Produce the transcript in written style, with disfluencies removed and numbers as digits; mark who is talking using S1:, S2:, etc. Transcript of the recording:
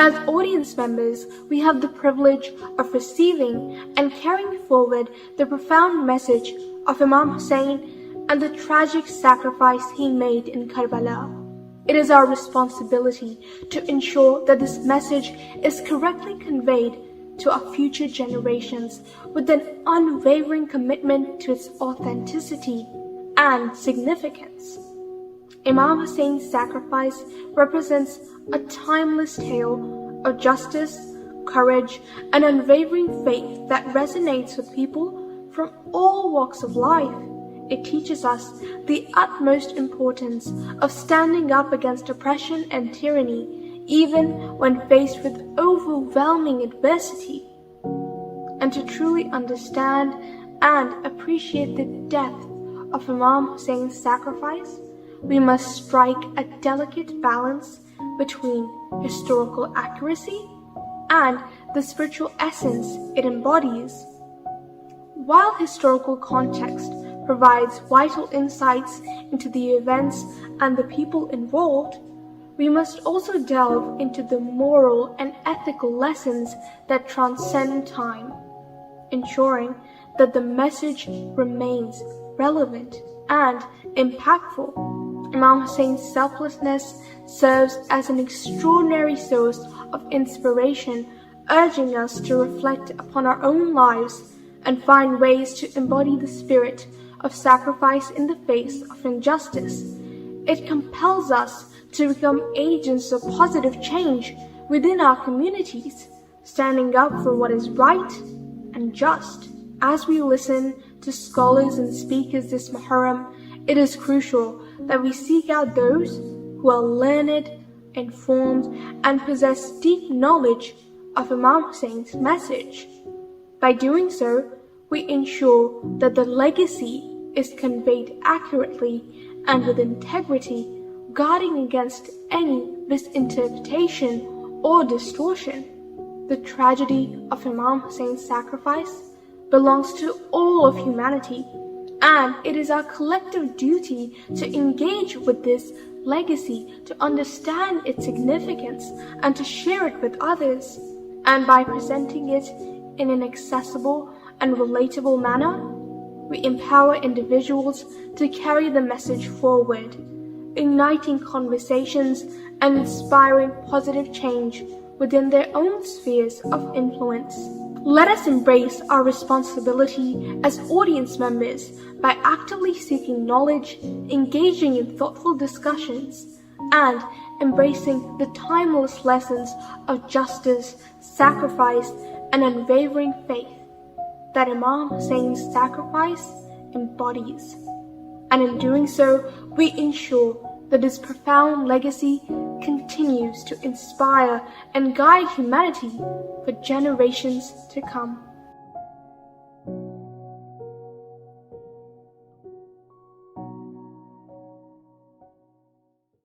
S1: As audience members, we have the privilege of receiving and carrying forward the profound message of Imam Hussain and the tragic sacrifice he made in Karbala. It is our responsibility to ensure that this message is correctly conveyed to our future generations with an unwavering commitment to its authenticity and significance. Imam Hussein's sacrifice represents a timeless tale of justice, courage, and unwavering faith that resonates with people from all walks of life. It teaches us the utmost importance of standing up against oppression and tyranny, even when faced with overwhelming adversity. And to truly understand and appreciate the depth of Imam Hussein's sacrifice, we must strike a delicate balance between historical accuracy and the spiritual essence it embodies. While historical context provides vital insights into the events and the people involved, we must also delve into the moral and ethical lessons that transcend time, ensuring that the message remains relevant and impactful. Imam Hussein's selflessness serves as an extraordinary source of inspiration, urging us to reflect upon our own lives and find ways to embody the spirit of sacrifice in the face of injustice. It compels us to become agents of positive change within our communities, standing up for what is right and just. As we listen to scholars and speakers this Muharram, it is crucial that we seek out those who are learned, informed, and possess deep knowledge of Imam Hussein's message. By doing so, we ensure that the legacy is conveyed accurately and with integrity, guarding against any misinterpretation or distortion. The tragedy of Imam Hussein's sacrifice belongs to all of humanity, and it is our collective duty to engage with this legacy, to understand its significance, and to share it with others. And by presenting it in an accessible and relatable manner, we empower individuals to carry the message forward, igniting conversations and inspiring positive change within their own spheres of influence. Let us embrace our responsibility as audience members by actively seeking knowledge, engaging in thoughtful discussions, and embracing the timeless lessons of justice, sacrifice, and unwavering faith that Imam Hussein's sacrifice embodies. And in doing so, we ensure that his profound legacy continues to inspire and guide humanity for generations to come.